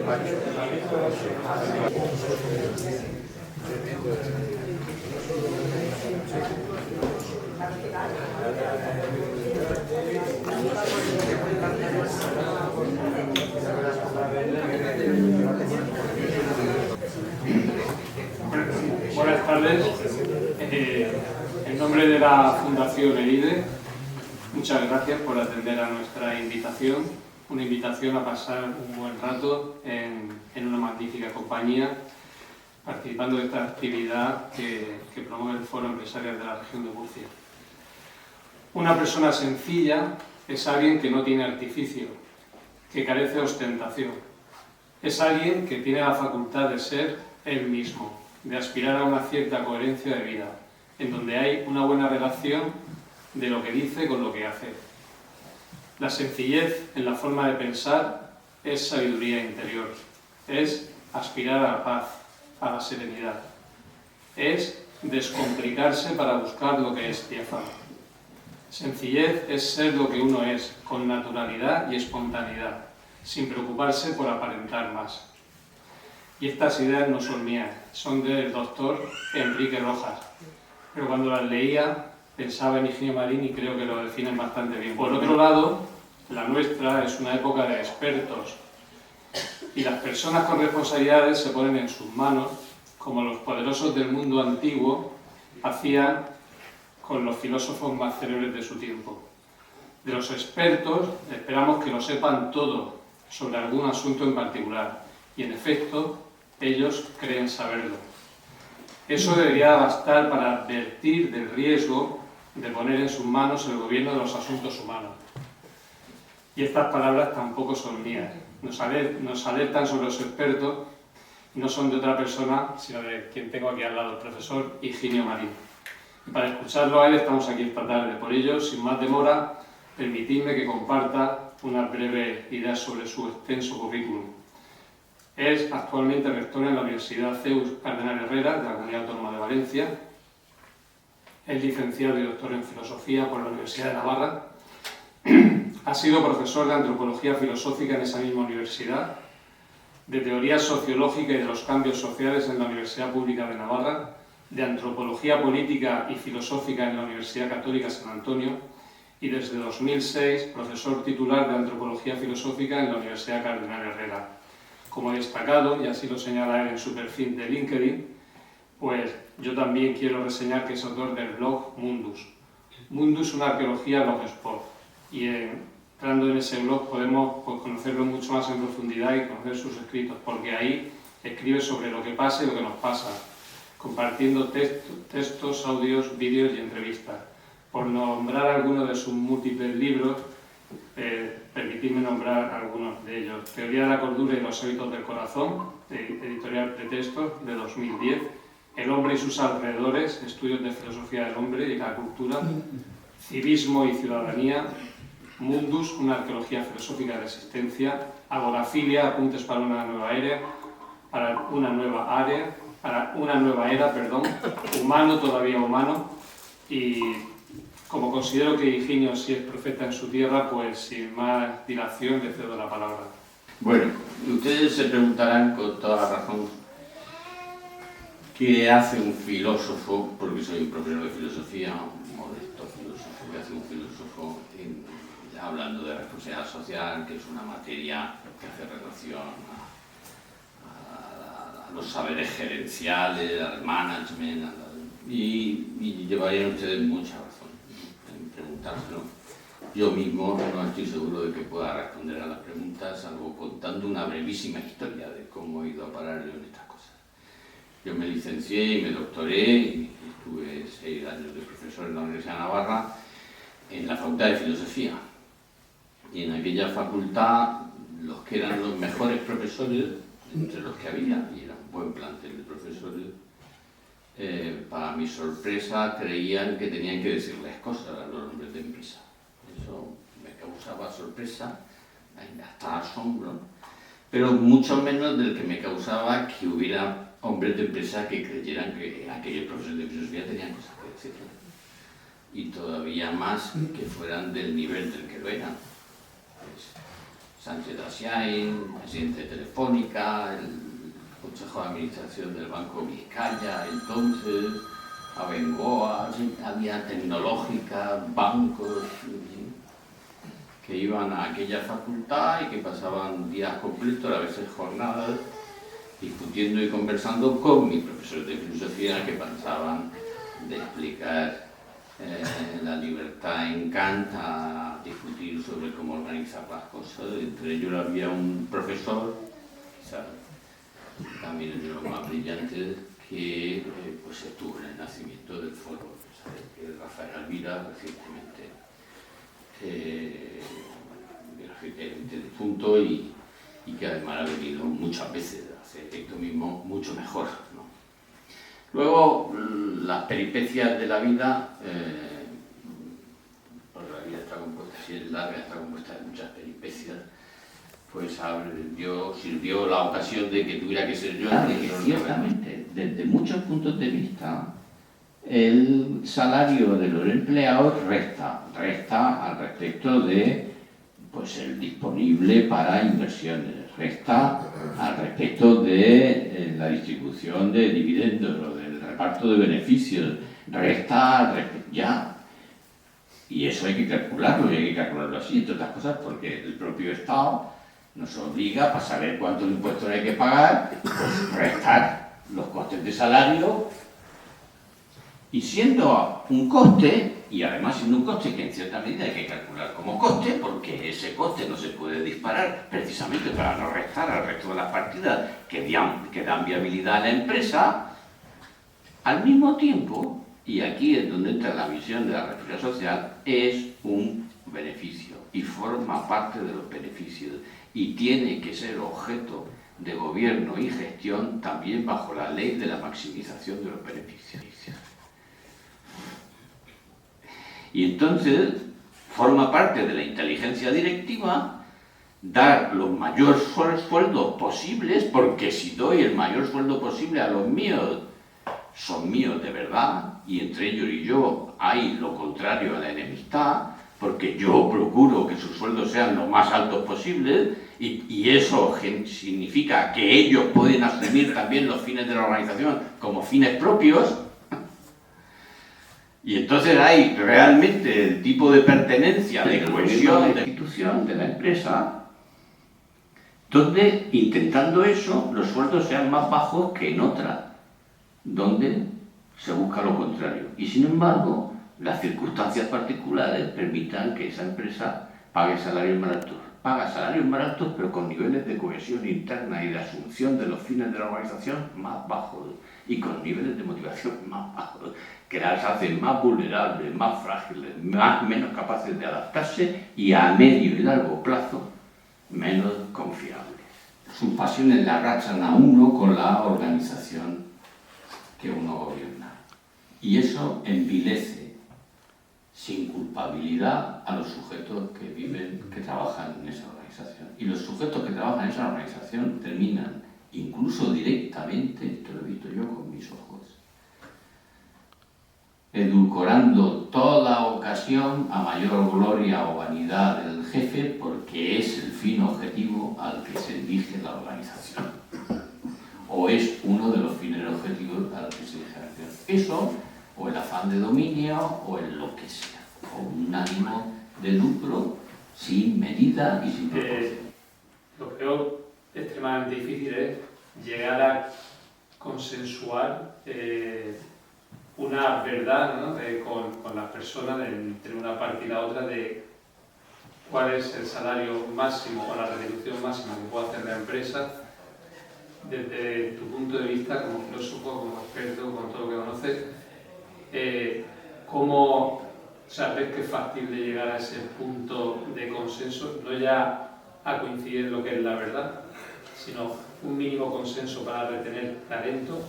Buenas tardes. En nombre de la Fundación EIDE, muchas gracias por atender a nuestra invitación, una invitación a pasar un buen rato en una magnífica compañía, participando de esta actividad que promueve el Foro Empresarial de la Región de Murcia. Una persona sencilla es alguien que no tiene artificio, que carece de ostentación. Es alguien que tiene la facultad de ser él mismo, de aspirar a una cierta coherencia de vida, en donde hay una buena relación de lo que dice con lo que hace. La sencillez en la forma de pensar es sabiduría interior, es aspirar a la paz, a la serenidad, es descomplicarse para buscar lo que es diáfano. Sencillez es ser lo que uno es, con naturalidad y espontaneidad, sin preocuparse por aparentar más. Y estas ideas no son mías, son del doctor Enrique Rojas, pero cuando las leía pensaba en Higinio Marín y creo que lo definen bastante bien. Por otro lado, la nuestra es una época de expertos y las personas con responsabilidades se ponen en sus manos, como los poderosos del mundo antiguo hacían con los filósofos más célebres de su tiempo. De los expertos esperamos que lo sepan todo sobre algún asunto en particular y, en efecto, ellos creen saberlo. Eso debería bastar para advertir del riesgo de poner en sus manos el gobierno de los asuntos humanos. Y estas palabras tampoco son mías. Nos alertan sobre los expertos y no son de otra persona, sino de quien tengo aquí al lado, el profesor Higinio Marín. Y para escucharlo a él estamos aquí esta tarde. Por ello, sin más demora, permitidme que comparta unas breves ideas sobre su extenso currículum. Es actualmente rector en la Universidad CEUS Cardenal Herrera de la Comunidad Autónoma de Valencia. Es licenciado y doctor en Filosofía por la Universidad de Navarra. Ha sido profesor de Antropología Filosófica en esa misma universidad, de Teoría Sociológica y de los Cambios Sociales en la Universidad Pública de Navarra, de Antropología Política y Filosófica en la Universidad Católica San Antonio y desde 2006 profesor titular de Antropología Filosófica en la Universidad Cardenal Herrera. Como destacado, y así lo señala él en su perfil de LinkedIn, pues yo también quiero reseñar que es autor del blog Mundus. Mundus, una arqueología blogspot. Y entrando en ese blog podemos conocerlo mucho más en profundidad y conocer sus escritos, porque ahí escribe sobre lo que pasa y lo que nos pasa, compartiendo textos, audios, vídeos y entrevistas. Por nombrar algunos de sus múltiples libros, permitidme nombrar algunos de ellos. Teoría de la cordura y los hábitos del corazón, de editorial Pretextos, de 2010. El hombre y sus alrededores, estudios de filosofía del hombre y la cultura. Civismo y ciudadanía. Mundus, una arqueología filosófica de la existencia. Agorafilia, apuntes para una nueva era. Humano, todavía humano. Y como considero que Higinio sí es profeta en su tierra, pues sin más dilación le cedo la palabra. Bueno, ustedes se preguntarán con toda razón qué hace un filósofo, porque soy un profesor de filosofía, un modesto filósofo, qué hace un filósofo hablando de responsabilidad social, que es una materia que hace relación a los saberes gerenciales, al management, y llevarían ustedes mucha razón en preguntárselo. Yo mismo no estoy seguro de que pueda responder a las preguntas, salvo contando una brevísima historia de cómo he ido a parar yo en estas cosas. Yo me licencié y me doctoré y estuve 6 años de profesor en la Universidad de Navarra en la Facultad de Filosofía. Y en aquella facultad, los que eran los mejores profesores, entre los que había, y era un buen plantel de profesores, para mi sorpresa creían que tenían que decirles cosas a los hombres de empresa. Eso me causaba sorpresa, hasta asombro, pero mucho menos del que me causaba que hubiera hombres de empresa que creyeran que aquellos profesores de filosofía tenían cosas que decir. Y todavía más que fueran del nivel del que lo eran. Pues, Sánchez Asiain, presidente de Telefónica, el Consejo de Administración del Banco Vizcaya, entonces, Abengoa, había tecnológica, bancos, que iban a aquella facultad y que pasaban días completos, a veces jornadas, discutiendo y conversando con mis profesores de filosofía que pensaban de explicar la libertad en Kant, a discutir sobre cómo organizar las cosas. Entre ellos había un profesor, quizás también es de los más brillantes, que pues estuvo en el nacimiento del foro, ¿sabes? Que es Rafael Alvira, recientemente difunto, y que además ha venido muchas veces a hacer esto mismo mucho mejor, ¿no? Luego, las peripecias de la vida, porque la vida está compuesta, si es larga, está compuesta de muchas peripecias, pues sirvió la ocasión de que tuviera que ser yo. Claro, que ciertamente, desde muchos puntos de vista, el salario de los empleados resta al respecto de pues, el disponible para inversiones, resta al respecto de la distribución de dividendos o del reparto de beneficios, resta al respecto ya. Y eso hay que calcularlo, y hay que calcularlo así, entre otras cosas, porque el propio Estado nos obliga, para saber cuántos impuestos hay que pagar, pues restar los costes de salario, y siendo un coste, y además siendo un coste que en cierta medida hay que calcular como coste, porque ese coste no se puede disparar precisamente para no restar al resto de las partidas que dan viabilidad a la empresa, al mismo tiempo, y aquí es donde entra la misión de la responsabilidad social, es un beneficio y forma parte de los beneficios y tiene que ser objeto de gobierno y gestión también bajo la ley de la maximización de los beneficios. Y entonces forma parte de la inteligencia directiva dar los mayores sueldos posibles, porque si doy el mayor sueldo posible a los míos, son míos de verdad, y entre ellos y yo hay lo contrario a la enemistad, porque yo procuro que sus sueldos sean lo más altos posibles, y eso significa que ellos pueden asumir también los fines de la organización como fines propios. Y entonces hay realmente el tipo de pertenencia, de cohesión de la institución, de la empresa, donde, intentando eso, los sueldos sean más bajos que en otra, donde se busca lo contrario. Y sin embargo, las circunstancias particulares permitan que esa empresa pague salarios más altos. Paga salarios más altos, pero con niveles de cohesión interna y de asunción de los fines de la organización más bajos, y con niveles de motivación más bajos, que las hacen más vulnerables, más frágiles, menos capaces de adaptarse y a medio y largo plazo menos confiables. Sus pasiones le arrastran a uno con la organización que uno gobierna. Y eso envilece sin culpabilidad a los sujetos que viven, que trabajan en esa organización. Y los sujetos que trabajan en esa organización terminan, incluso directamente, esto lo he visto yo con mis ojos, edulcorando toda ocasión a mayor gloria o vanidad del jefe, porque es el fin objetivo al que se dirige la organización, o es uno de los fines objetivos al que se dirige la organización. Eso, o el afán de dominio, o el lo que sea, o un ánimo de lucro sin medida y sin propósito. Lo que creo extremadamente difícil es llegar a consensuar una verdad, ¿no? con las personas entre una parte y la otra de cuál es el salario máximo o la retribución máxima que puede hacer la empresa desde tu punto de vista como filósofo, como experto, con todo lo que conoces. ¿Cómo sabes que es factible llegar a ese punto de consenso, no ya a coincidir en lo que es la verdad, sino un mínimo consenso para retener talento?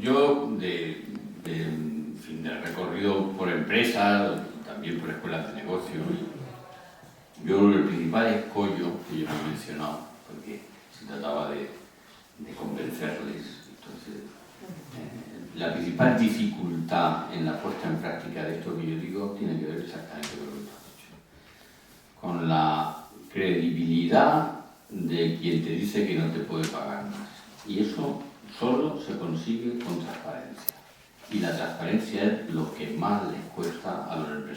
Yo, de recorrido por empresas, también por escuelas de negocio, yo creo que el principal escollo que yo no he mencionado, porque se trataba de convencerles, entonces, la principal dificultad en la puesta en práctica de esto que yo digo tiene que ver exactamente con lo que tú has dicho. credibilidad de quien te dice que no te puede pagar más. Y eso solo se consigue con transparencia. Y la transparencia es lo que más les cuesta a los empresarios.